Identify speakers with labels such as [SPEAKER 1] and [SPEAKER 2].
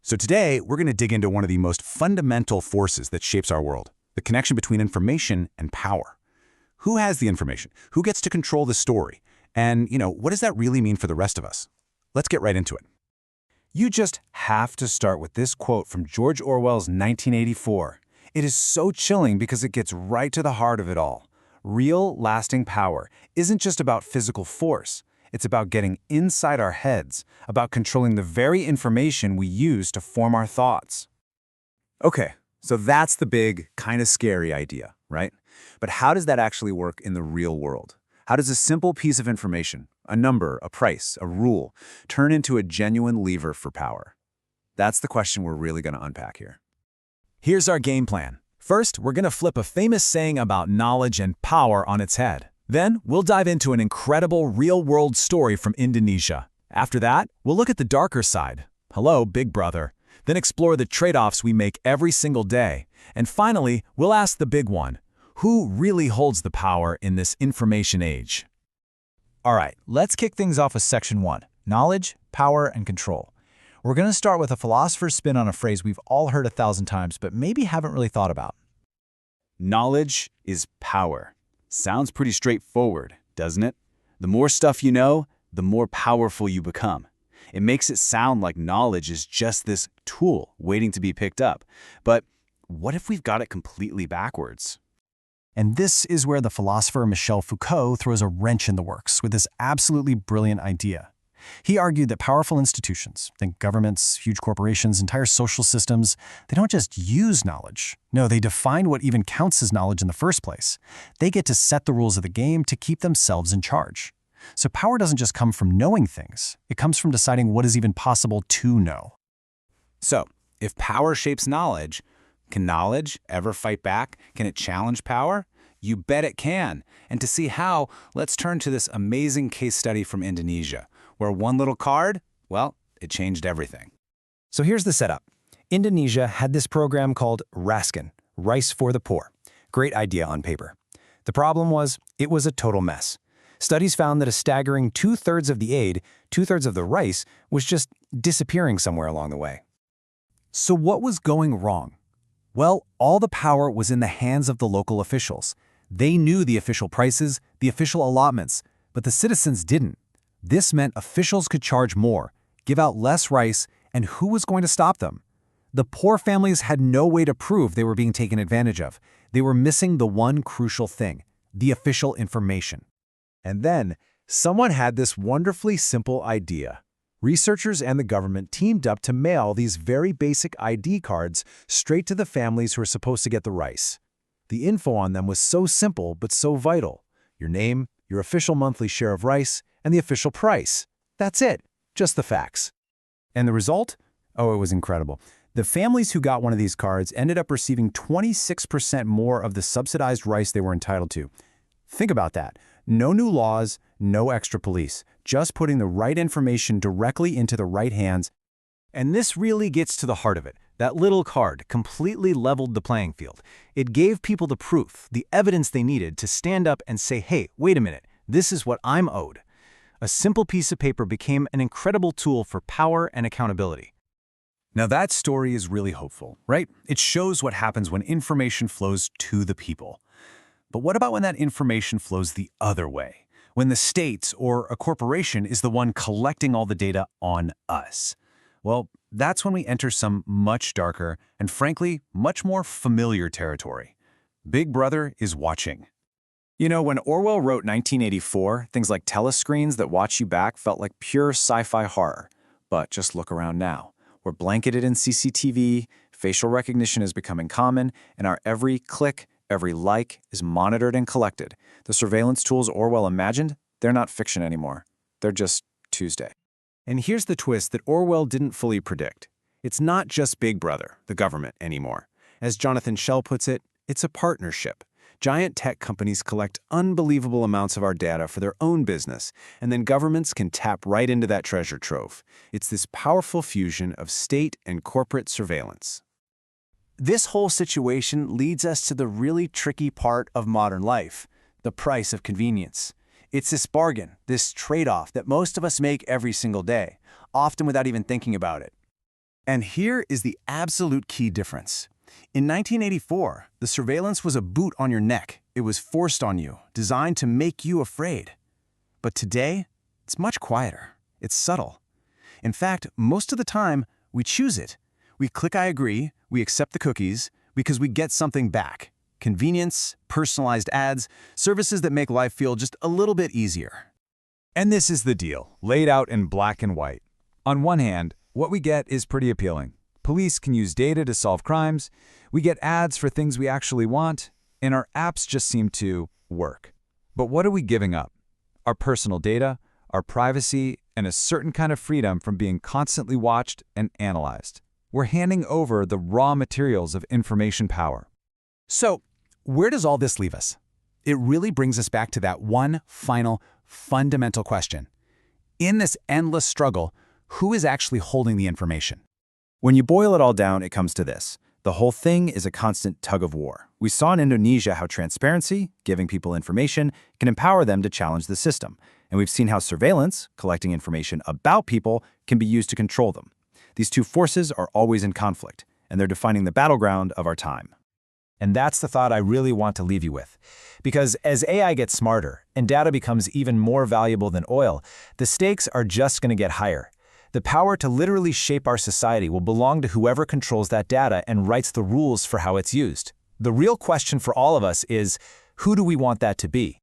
[SPEAKER 1] So today, we're going to dig into one of the most fundamental forces that shapes our world, the connection between information and power. Who has the information? Who gets to control the story? And, what does that really mean for the rest of us? Let's get right into it.
[SPEAKER 2] You just have to start with this quote from George Orwell's 1984. It is so chilling because it gets right to the heart of it all. Real, lasting power isn't just about physical force. It's about getting inside our heads, about controlling the very information we use to form our thoughts.
[SPEAKER 3] Okay, so that's the big, kind of scary idea, right? But how does that actually work in the real world? How does a simple piece of information, a number, a price, a rule, turn into a genuine lever for power? That's the question we're really going to unpack here.
[SPEAKER 4] Here's our game plan. First, we're going to flip a famous saying about knowledge and power on its head. Then, we'll dive into an incredible real-world story from Indonesia. After that, we'll look at the darker side. Hello, Big Brother. Then explore the trade-offs we make every single day. And finally, we'll ask the big one. Who really holds the power in this information age?
[SPEAKER 2] All right, let's kick things off with Section 1, Knowledge, Power, and Control. We're going to start with a philosopher's spin on a phrase we've all heard 1,000 times, but maybe haven't really thought about.
[SPEAKER 3] Knowledge is power. Sounds pretty straightforward, doesn't it? The more stuff you know, the more powerful you become. It makes it sound like knowledge is just this tool waiting to be picked up. But what if we've got it completely backwards?
[SPEAKER 5] And this is where the philosopher Michel Foucault throws a wrench in the works with this absolutely brilliant idea. He argued that powerful institutions, think governments, huge corporations, entire social systems, they don't just use knowledge. No, they define what even counts as knowledge in the first place. They get to set the rules of the game to keep themselves in charge. So power doesn't just come from knowing things. It comes from deciding what is even possible to know.
[SPEAKER 3] So, if power shapes knowledge, can knowledge ever fight back? Can it challenge power? You bet it can. And to see how, let's turn to this amazing case study from Indonesia, where one little card, well, it changed everything.
[SPEAKER 5] So here's the setup. Indonesia had this program called Raskin, Rice for the Poor. Great idea on paper. The problem was, it was a total mess. Studies found that a staggering 2/3 of the aid, 2/3 of the rice, was just disappearing somewhere along the way.
[SPEAKER 2] So what was going wrong? Well, all the power was in the hands of the local officials. They knew the official prices, the official allotments, but the citizens didn't. This meant officials could charge more, give out less rice, and who was going to stop them? The poor families had no way to prove they were being taken advantage of. They were missing the one crucial thing, the official information.
[SPEAKER 3] And then, someone had this wonderfully simple idea. Researchers and the government teamed up to mail these very basic ID cards straight to the families who were supposed to get the rice. The info on them was so simple but so vital. Your name, your official monthly share of rice, and the official price. That's it. Just the facts.
[SPEAKER 5] And the result? Oh, it was incredible. The families who got one of these cards ended up receiving 26% more of the subsidized rice they were entitled to. Think about that. No new laws, no extra police, just putting the right information directly into the right hands.
[SPEAKER 2] And this really gets to the heart of it. That little card completely leveled the playing field. It gave people the proof, the evidence they needed to stand up and say, hey, wait a minute, this is what I'm owed. A simple piece of paper became an incredible tool for power and accountability.
[SPEAKER 4] Now that story is really hopeful, right? It shows what happens when information flows to the people. But what about when that information flows the other way? When the state or a corporation is the one collecting all the data on us? Well, that's when we enter some much darker and frankly, much more familiar territory. Big Brother is watching.
[SPEAKER 2] When Orwell wrote 1984, things like telescreens that watch you back felt like pure sci-fi horror. But just look around now. We're blanketed in CCTV, facial recognition is becoming common, and our every click, every like is monitored and collected. The surveillance tools Orwell imagined, they're not fiction anymore. They're just Tuesday. And here's the twist that Orwell didn't fully predict. It's not just Big Brother, the government, anymore. As Jonathan Schell puts it, it's a partnership. Giant tech companies collect unbelievable amounts of our data for their own business, and then governments can tap right into that treasure trove. It's this powerful fusion of state and corporate surveillance.
[SPEAKER 6] This whole situation leads us to the really tricky part of modern life, the price of convenience. It's this bargain, this trade-off that most of us make every single day, often without even thinking about it. And here is the absolute key difference. In 1984, the surveillance was a boot on your neck. It was forced on you, designed to make you afraid. But today, it's much quieter. It's subtle. In fact, most of the time, we choose it. We click I agree, we accept the cookies, because we get something back. Convenience, personalized ads, services that make life feel just a little bit easier.
[SPEAKER 1] And this is the deal, laid out in black and white. On one hand, what we get is pretty appealing. Police can use data to solve crimes, we get ads for things we actually want, and our apps just seem to work. But what are we giving up? Our personal data, our privacy, and a certain kind of freedom from being constantly watched and analyzed. We're handing over the raw materials of information power.
[SPEAKER 3] So, where does all this leave us? It really brings us back to that one final, fundamental question. In this endless struggle, who is actually holding the information?
[SPEAKER 2] When you boil it all down, it comes to this. The whole thing is a constant tug of war. We saw in Indonesia how transparency, giving people information, can empower them to challenge the system. And we've seen how surveillance, collecting information about people, can be used to control them. These two forces are always in conflict, and they're defining the battleground of our time.
[SPEAKER 3] And that's the thought I really want to leave you with. Because as AI gets smarter and data becomes even more valuable than oil, the stakes are just going to get higher. The power to literally shape our society will belong to whoever controls that data and writes the rules for how it's used. The real question for all of us is, who do we want that to be?